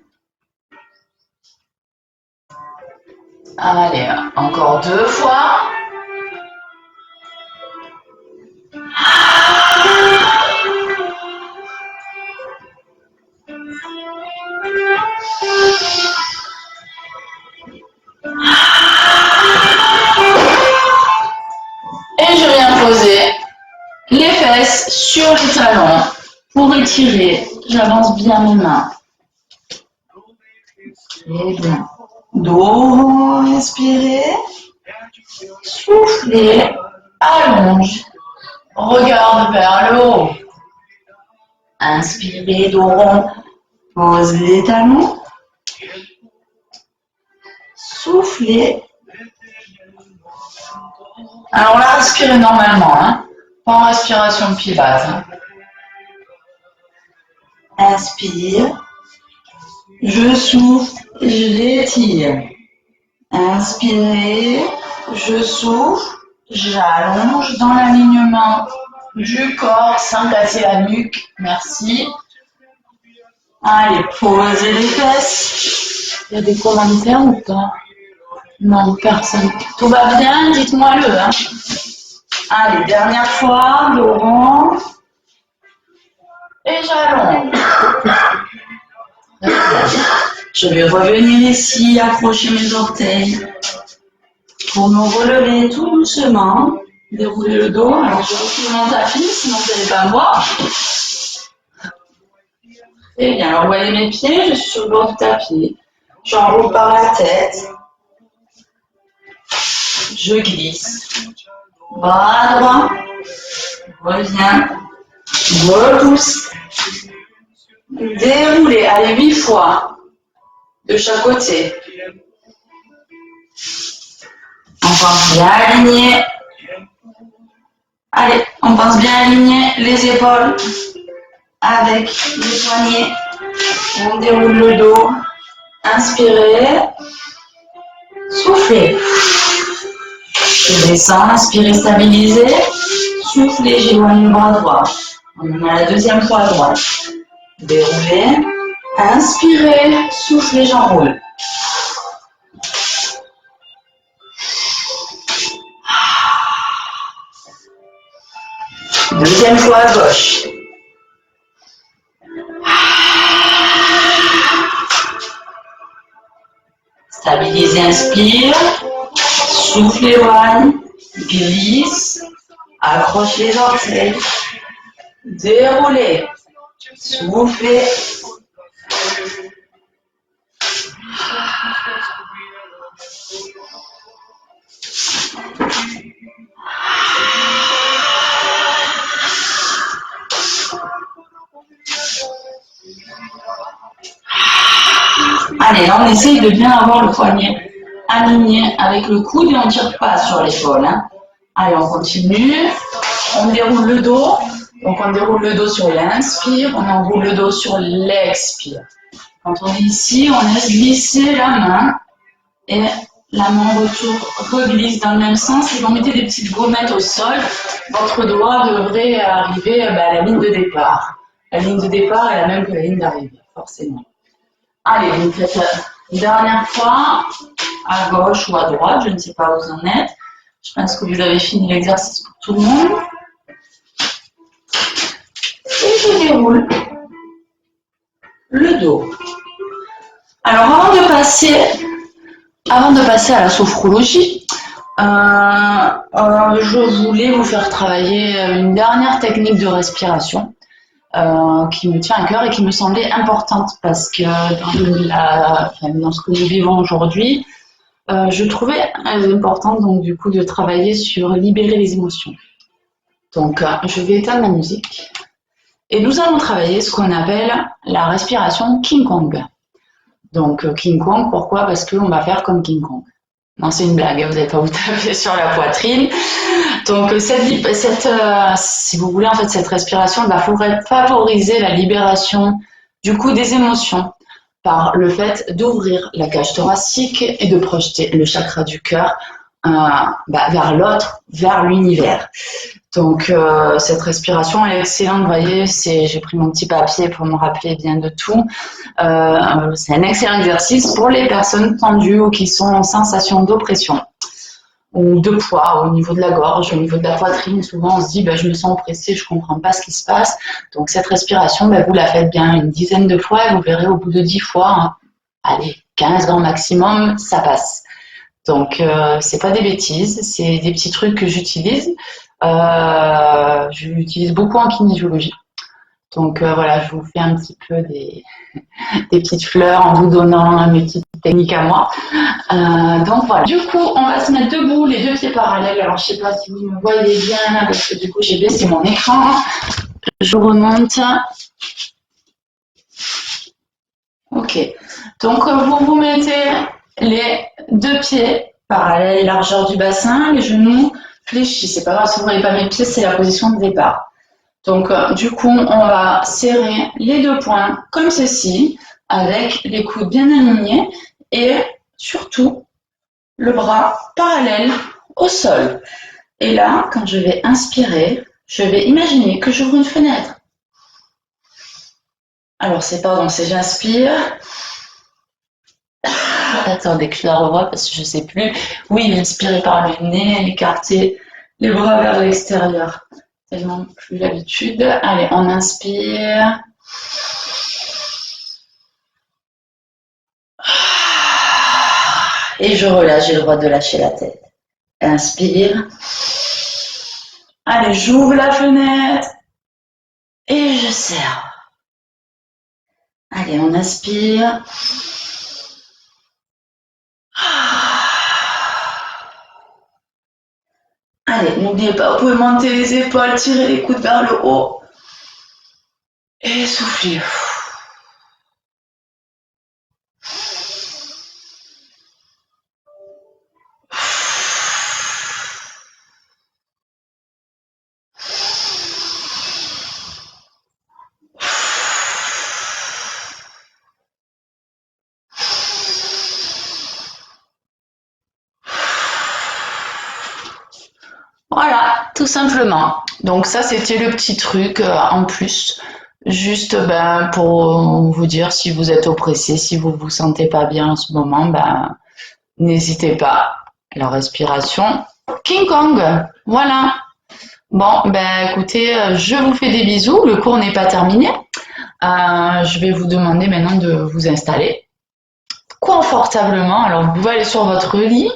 Allez, encore 2 fois. sur les talons. Pour étirer, j'avance bien mes mains. Et bien. Dos, inspirez. Soufflez, allonge. Regarde vers le haut. Inspirez, dos rond. Pose les talons. Soufflez. Alors là, respirez normalement, hein. Pas en respiration pilates. Hein. Inspire. Je souffle, j'étire. Inspirez. Je souffle. J'allonge dans l'alignement du corps sans casser la nuque. Merci. Allez, posez les fesses. Il y a des commentaires ou pas? Non, personne. Tout va bien? Dites-moi-le. Hein. Allez, dernière fois. Laurent. Et j'allonge. Je vais revenir ici, accrocher mes orteils. Pour me relever tout doucement. Dérouler le dos. Alors, je recule mon tapis, sinon vous n'allez pas me voir. Très bien. Alors, vous voyez mes pieds, je suis sur le bord du tapis. J'enroule par la tête. Je glisse. Bras droit. Reviens. Repousse. Déroulez. Allez, 8 fois. De chaque côté. On pense bien aligner. Allez, on pense bien aligner les épaules avec les poignets. On déroule le dos. Inspirez. Soufflez. Je descends, inspirez, stabilisez. Soufflez, j'éloigne le bras droit. On a la deuxième fois à droite. Déroulez. Inspirez, soufflez, j'enroule. Deuxième fois à gauche. Stabilisez, inspire. Souffle, éloigne. Glisse. Accroche les orteils. Déroulez. Soufflez. Allez, là on essaye de bien avoir le poignet aligné avec le coude et on ne tire pas sur l'épaule. Hein. Allez, on continue. On déroule le dos. Donc on déroule le dos sur l'inspire, on enroule le dos sur l'expire. Quand on est ici, on laisse glisser la main et la main reglisse dans le même sens. Si vous mettez des petites gommettes au sol, votre doigt devrait arriver à la ligne de départ. La ligne de départ est la même que la ligne d'arrivée, forcément. Allez, vous faites une dernière fois, à gauche ou à droite, je ne sais pas où vous en êtes. Je pense que vous avez fini l'exercice pour tout le monde. Et je déroule le dos. Alors, avant de passer à la sophrologie, je voulais vous faire travailler une dernière technique de respiration qui me tient à cœur et qui me semblait importante parce que dans ce que nous vivons aujourd'hui, je trouvais important donc du coup de travailler sur libérer les émotions. Donc, je vais éteindre la musique et nous allons travailler ce qu'on appelle la respiration King Kong. Donc, King Kong, pourquoi? Parce qu'on va faire comme King Kong. Non, c'est une blague, vous n'allez pas vous taper sur la poitrine. Donc, si vous voulez, en fait, cette respiration va favoriser la libération du coup des émotions par le fait d'ouvrir la cage thoracique et de projeter le chakra du cœur vers l'autre, vers l'univers. Donc, cette respiration est excellente. Vous voyez, j'ai pris mon petit papier pour me rappeler bien de tout. C'est un excellent exercice pour les personnes tendues ou qui sont en sensation d'oppression ou de poids au niveau de la gorge, au niveau de la poitrine. Souvent, on se dit, je me sens oppressée, je ne comprends pas ce qui se passe. Donc, cette respiration, vous la faites bien une dizaine de fois et vous verrez au bout de 10 fois, allez, 15 grand maximum, ça passe. Donc, c'est pas des bêtises, c'est des petits trucs que j'utilise Je l'utilise beaucoup en kinésiologie. Donc voilà, je vous fais un petit peu des petites fleurs en vous donnant mes petites techniques à moi. Donc voilà. Du coup, on va se mettre debout, les deux pieds parallèles. Alors je sais pas si vous me voyez bien là, parce que du coup j'ai baissé mon écran. Je remonte. Ok. Donc vous mettez les deux pieds parallèles, largeur du bassin, les genoux fléchis. C'est pas grave si vous ne voyez pas mes pieds, c'est la position de départ. Donc, du coup, on va serrer les deux poings comme ceci, avec les coudes bien alignés et surtout le bras parallèle au sol. Et là, quand je vais inspirer, je vais imaginer que j'ouvre une fenêtre. Alors, c'est j'inspire. Attendez que je la revoie parce que je ne sais plus. Oui, inspirer par le nez, écarter les bras vers l'extérieur. Tellement plus l'habitude. Allez, on inspire. Et je relâche, j'ai le droit de lâcher la tête. Inspire. Allez, j'ouvre la fenêtre. Et je serre. Allez, on inspire. Allez, n'oubliez pas, vous pouvez monter les épaules, tirer les coudes vers le haut. Et souffler. Voilà, tout simplement. Donc ça, c'était le petit truc en plus. Juste pour vous dire si vous êtes oppressé, si vous vous sentez pas bien en ce moment, n'hésitez pas. La respiration. King Kong. Voilà. Bon, écoutez, je vous fais des bisous. Le cours n'est pas terminé. Je vais vous demander maintenant de vous installer confortablement. Alors, vous pouvez aller sur votre lit,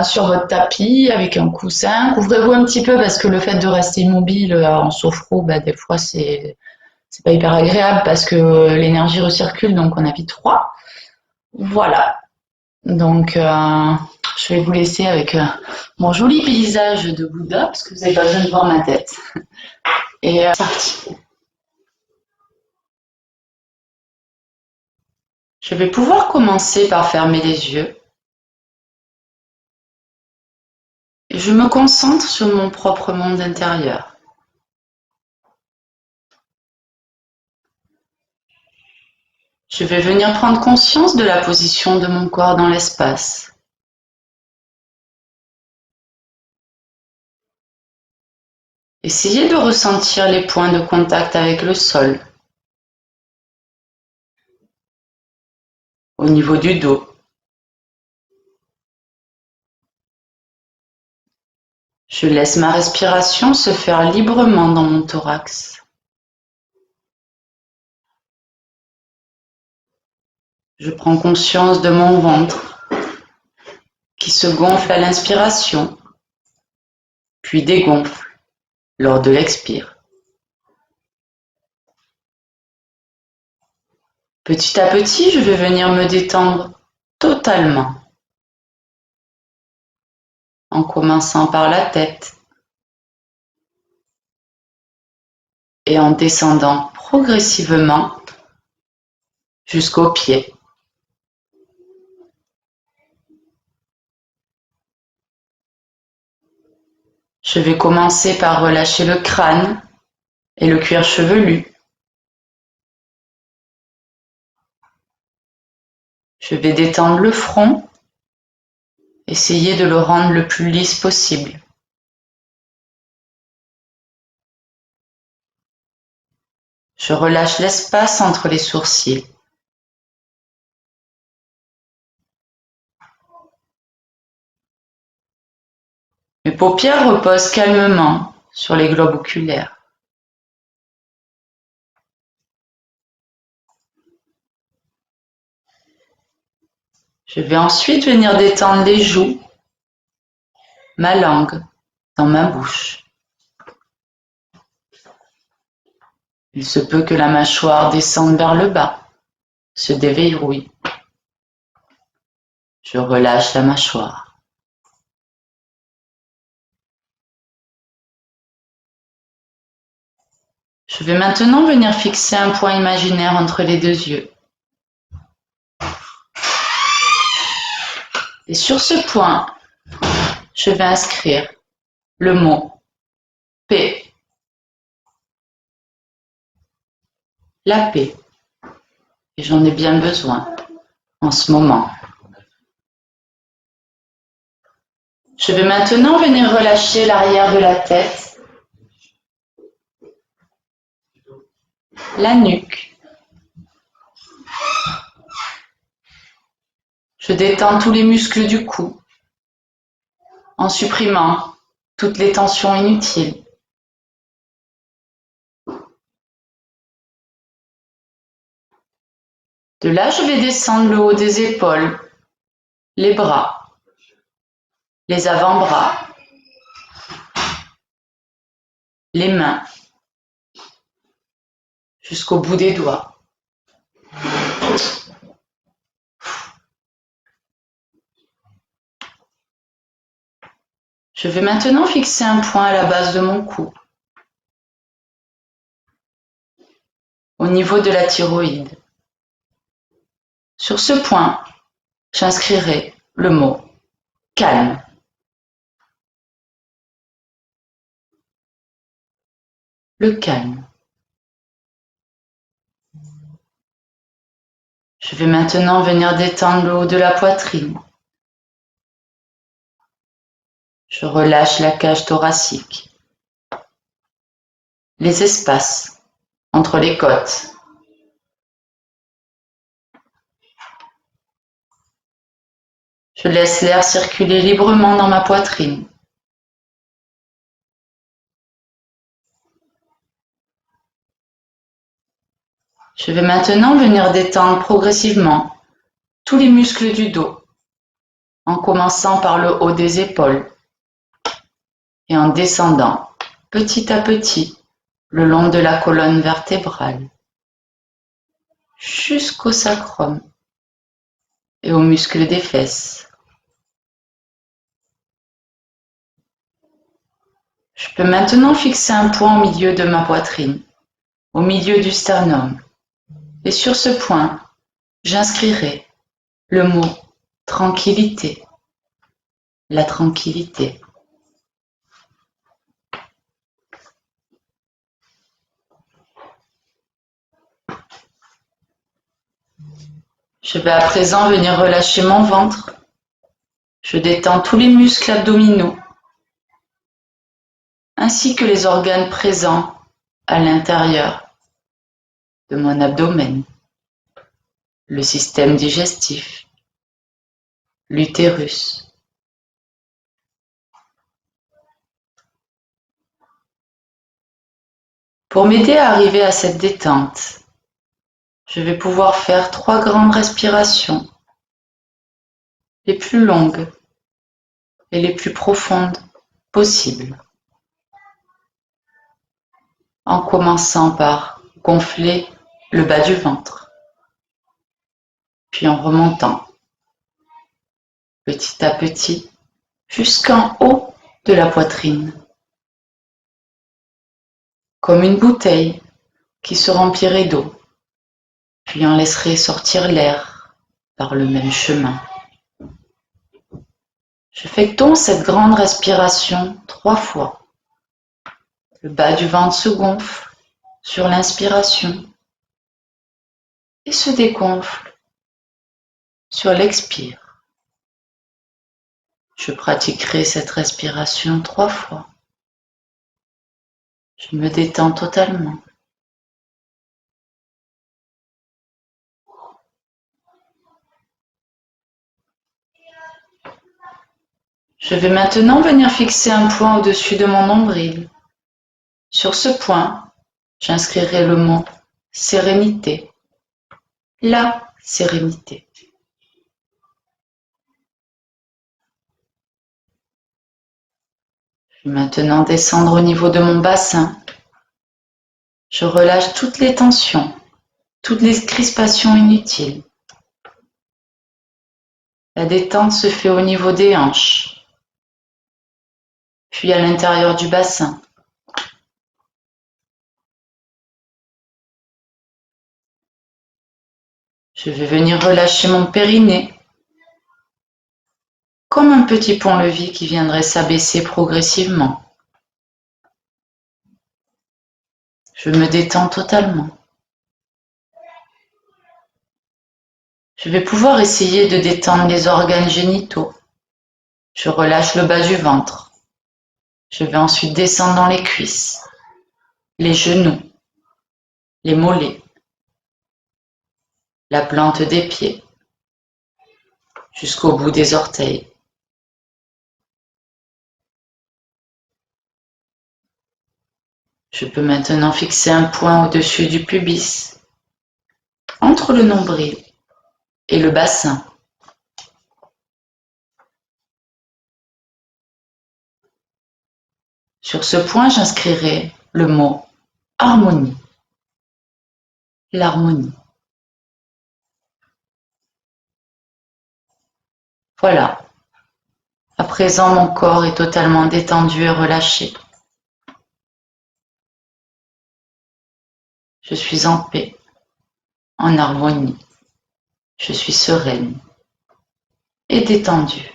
sur votre tapis avec un coussin. Couvrez-vous un petit peu parce que le fait de rester immobile en sophro, des fois, c'est pas hyper agréable parce que l'énergie recircule, donc on a vite froid. Voilà. Donc, je vais vous laisser avec mon joli paysage de Bouddha parce que vous n'avez pas besoin de voir ma tête. Et c'est parti. Je vais pouvoir commencer par fermer les yeux. Et je me concentre sur mon propre monde intérieur. Je vais venir prendre conscience de la position de mon corps dans l'espace. Essayez de ressentir les points de contact avec le sol, au niveau du dos. Je laisse ma respiration se faire librement dans mon thorax. Je prends conscience de mon ventre qui se gonfle à l'inspiration, puis dégonfle lors de l'expire. Petit à petit, je vais venir me détendre totalement, en commençant par la tête et en descendant progressivement jusqu'aux pieds. Je vais commencer par relâcher le crâne et le cuir chevelu. Je vais détendre le front, essayer de le rendre le plus lisse possible. Je relâche l'espace entre les sourcils. Mes paupières reposent calmement sur les globes oculaires. Je vais ensuite venir détendre les joues, ma langue dans ma bouche. Il se peut que la mâchoire descende vers le bas, se déverrouille. Je relâche la mâchoire. Je vais maintenant venir fixer un point imaginaire entre les deux yeux. Et sur ce point, je vais inscrire le mot paix. La paix. Et j'en ai bien besoin en ce moment. Je vais maintenant venir relâcher l'arrière de la tête, la nuque. Je détends tous les muscles du cou en supprimant toutes les tensions inutiles. De là, je vais descendre le haut des épaules, les bras, les avant-bras, les mains, jusqu'au bout des doigts. Je vais maintenant fixer un point à la base de mon cou, au niveau de la thyroïde. Sur ce point, j'inscrirai le mot calme. Le calme. Je vais maintenant venir détendre le haut de la poitrine. Je relâche la cage thoracique, les espaces entre les côtes. Je laisse l'air circuler librement dans ma poitrine. Je vais maintenant venir détendre progressivement tous les muscles du dos, en commençant par le haut des épaules et en descendant petit à petit le long de la colonne vertébrale jusqu'au sacrum et aux muscles des fesses. Je peux maintenant fixer un point au milieu de ma poitrine, au milieu du sternum, et sur ce point, j'inscrirai le mot tranquillité, la tranquillité. Je vais à présent venir relâcher mon ventre. Je détends tous les muscles abdominaux, ainsi que les organes présents à l'intérieur de mon abdomen, le système digestif, l'utérus. Pour m'aider à arriver à cette détente, je vais pouvoir faire 3 grandes respirations, les plus longues et les plus profondes possibles, en commençant par gonfler le bas du ventre, puis en remontant petit à petit jusqu'en haut de la poitrine, comme une bouteille qui se remplirait d'eau, puis en laisserait sortir l'air par le même chemin. Je fais donc cette grande respiration 3 fois. Le bas du ventre se gonfle sur l'inspiration et se dégonfle sur l'expire. Je pratiquerai cette respiration 3 fois. Je me détends totalement. Je vais maintenant venir fixer un point au-dessus de mon nombril. Sur ce point, j'inscrirai le mot sérénité. La sérénité. Puis maintenant descendre au niveau de mon bassin. Je relâche toutes les tensions, toutes les crispations inutiles. La détente se fait au niveau des hanches, puis à l'intérieur du bassin. Je vais venir relâcher mon périnée, comme un petit pont-levis qui viendrait s'abaisser progressivement. Je me détends totalement. Je vais pouvoir essayer de détendre les organes génitaux. Je relâche le bas du ventre. Je vais ensuite descendre dans les cuisses, les genoux, les mollets, la plante des pieds, jusqu'au bout des orteils. Je peux maintenant fixer un point au-dessus du pubis, entre le nombril et le bassin. Sur ce point, j'inscrirai le mot harmonie. L'harmonie. Voilà. À présent, mon corps est totalement détendu et relâché. Je suis en paix, en harmonie. Je suis sereine et détendue.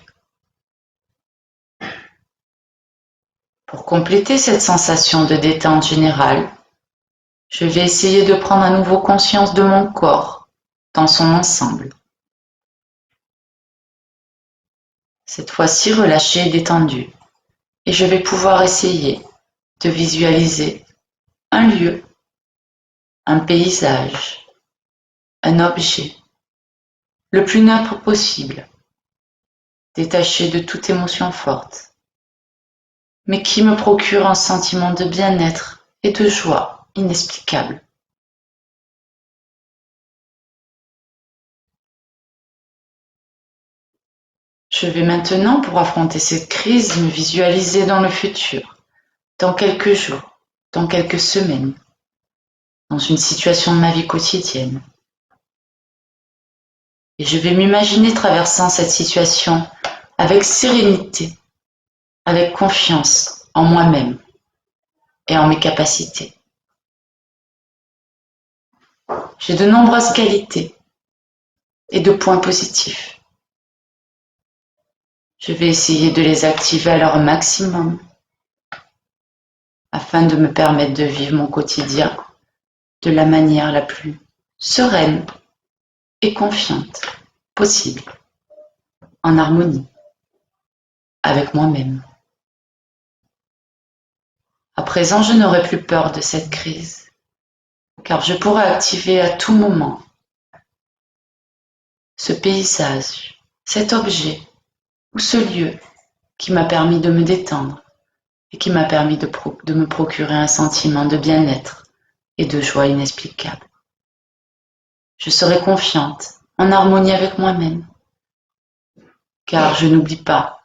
Pour compléter cette sensation de détente générale, je vais essayer de prendre à nouveau conscience de mon corps dans son ensemble. Cette fois-ci relâché et détendu. Et je vais pouvoir essayer de visualiser un lieu, un paysage, un objet, le plus neutre possible, détaché de toute émotion forte, mais qui me procure un sentiment de bien-être et de joie inexplicable. Je vais maintenant, pour affronter cette crise, me visualiser dans le futur, dans quelques jours, dans quelques semaines, dans une situation de ma vie quotidienne. Et je vais m'imaginer traversant cette situation avec sérénité, avec confiance en moi-même et en mes capacités. J'ai de nombreuses qualités et de points positifs. Je vais essayer de les activer à leur maximum afin de me permettre de vivre mon quotidien de la manière la plus sereine et confiante possible, en harmonie avec moi-même. À présent, je n'aurai plus peur de cette crise, car je pourrai activer à tout moment ce paysage, cet objet ou ce lieu qui m'a permis de me détendre et qui m'a permis de me procurer un sentiment de bien-être et de joie inexplicable. Je serai confiante, en harmonie avec moi-même, car je n'oublie pas,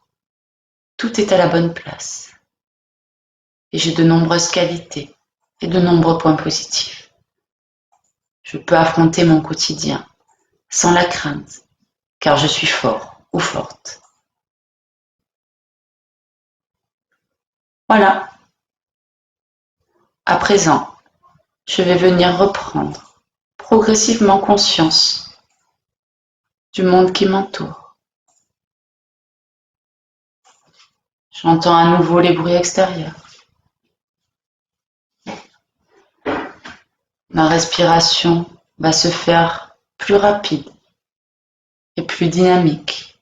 tout est à la bonne place. Et j'ai de nombreuses qualités et de nombreux points positifs. Je peux affronter mon quotidien sans la crainte, car je suis fort ou forte. Voilà. À présent, je vais venir reprendre progressivement conscience du monde qui m'entoure. J'entends à nouveau les bruits extérieurs. Ma respiration va se faire plus rapide et plus dynamique.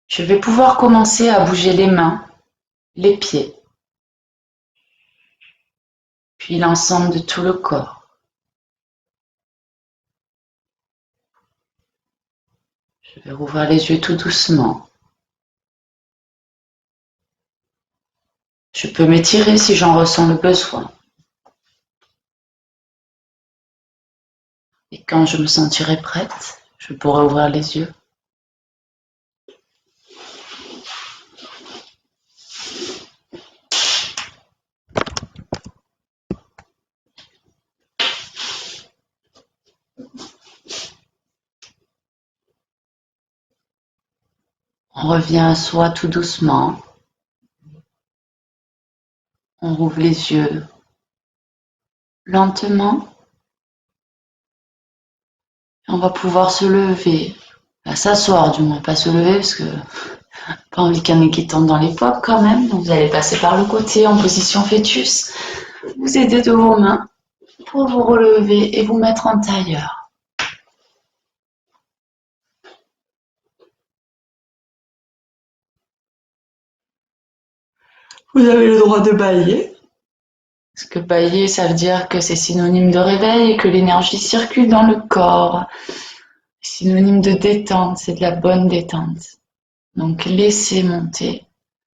Je vais pouvoir commencer à bouger les mains, les pieds, puis l'ensemble de tout le corps. Je vais rouvrir les yeux tout doucement. Je peux m'étirer si j'en ressens le besoin. Et quand je me sentirai prête, je pourrai ouvrir les yeux. On revient à soi tout doucement. On rouvre les yeux lentement. On va pouvoir se lever, s'asseoir du moins, pas se lever parce que pas envie qu'il y en ait qui tombent dans les pommes quand même. Donc vous allez passer par le côté en position fœtus. Vous aidez de vos mains pour vous relever et vous mettre en tailleur. Vous avez le droit de bâiller. Parce que bâiller, ça veut dire que c'est synonyme de réveil et que l'énergie circule dans le corps. Synonyme de détente, c'est de la bonne détente. Donc laissez monter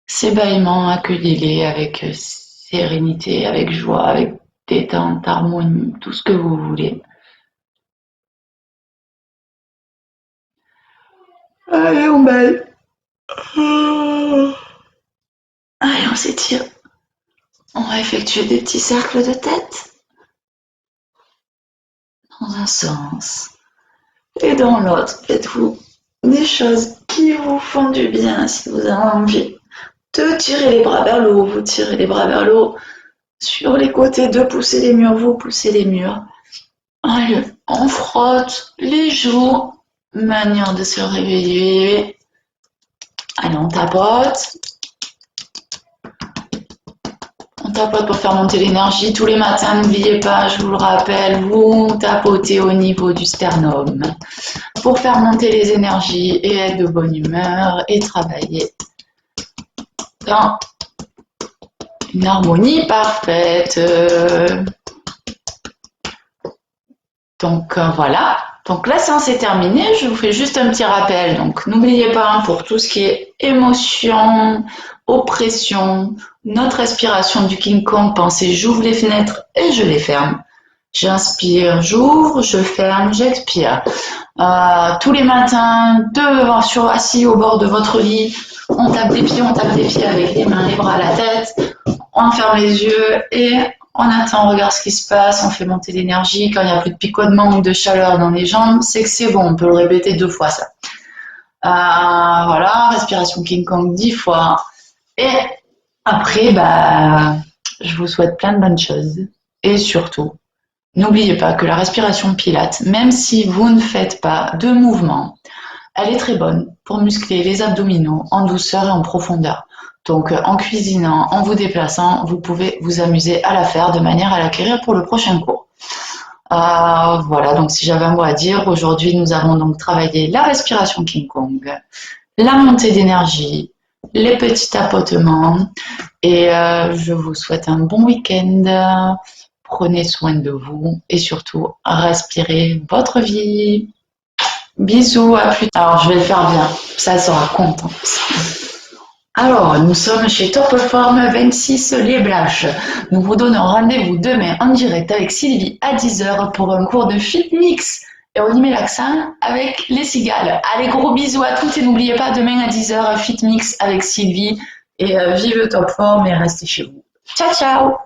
ces bâillements, accueillez-les avec sérénité, avec joie, avec détente, harmonie, tout ce que vous voulez. Allez, on baille. Allez, on s'étire. On va effectuer des petits cercles de tête. Dans un sens et dans l'autre. Faites-vous des choses qui vous font du bien si vous avez envie de tirer les bras vers le haut. Vous tirez les bras vers le haut. Sur les côtés, de pousser les murs, vous poussez les murs. Allez, on frotte les joues. Manière de se réveiller. Allez, on tapote. On tapote pour faire monter l'énergie. Tous les matins, n'oubliez pas, je vous le rappelle, vous tapotez au niveau du sternum pour faire monter les énergies et être de bonne humeur et travailler dans une harmonie parfaite. Donc voilà. Donc la séance est terminée, je vous fais juste un petit rappel. Donc n'oubliez pas, pour tout ce qui est émotion, oppression, notre respiration du King Kong, pensez, j'ouvre les fenêtres et je les ferme. J'inspire, j'ouvre, je ferme, j'expire. Tous les matins, assis au bord de votre lit, on tape des pieds avec les mains, les bras, la tête, on ferme les yeux et on attend, on regarde ce qui se passe, on fait monter l'énergie. Quand il n'y a plus de picotement ou de chaleur dans les jambes, c'est que c'est bon, on peut le répéter 2 fois ça. Voilà, respiration King Kong 10 fois. Et après, je vous souhaite plein de bonnes choses. Et surtout, n'oubliez pas que la respiration Pilates, même si vous ne faites pas de mouvement, elle est très bonne pour muscler les abdominaux en douceur et en profondeur. Donc en cuisinant, en vous déplaçant, vous pouvez vous amuser à la faire de manière à l'acquérir pour le prochain cours. Voilà, donc si j'avais un mot à dire, aujourd'hui nous avons donc travaillé la respiration King Kong, la montée d'énergie, les petits tapotements et je vous souhaite un bon week-end. Prenez soin de vous et surtout respirez votre vie. Bisous, à plus tard. Alors je vais le faire bien, ça sera content. Alors, nous sommes chez Top Form 26 Les Blaches. Nous vous donnons rendez-vous demain en direct avec Sylvie à 10h pour un cours de fit mix. Et on y met l'accent avec les cigales. Allez, gros bisous à toutes et n'oubliez pas, demain à 10h, fit mix avec Sylvie. Et vive Top Form et restez chez vous. Ciao, ciao!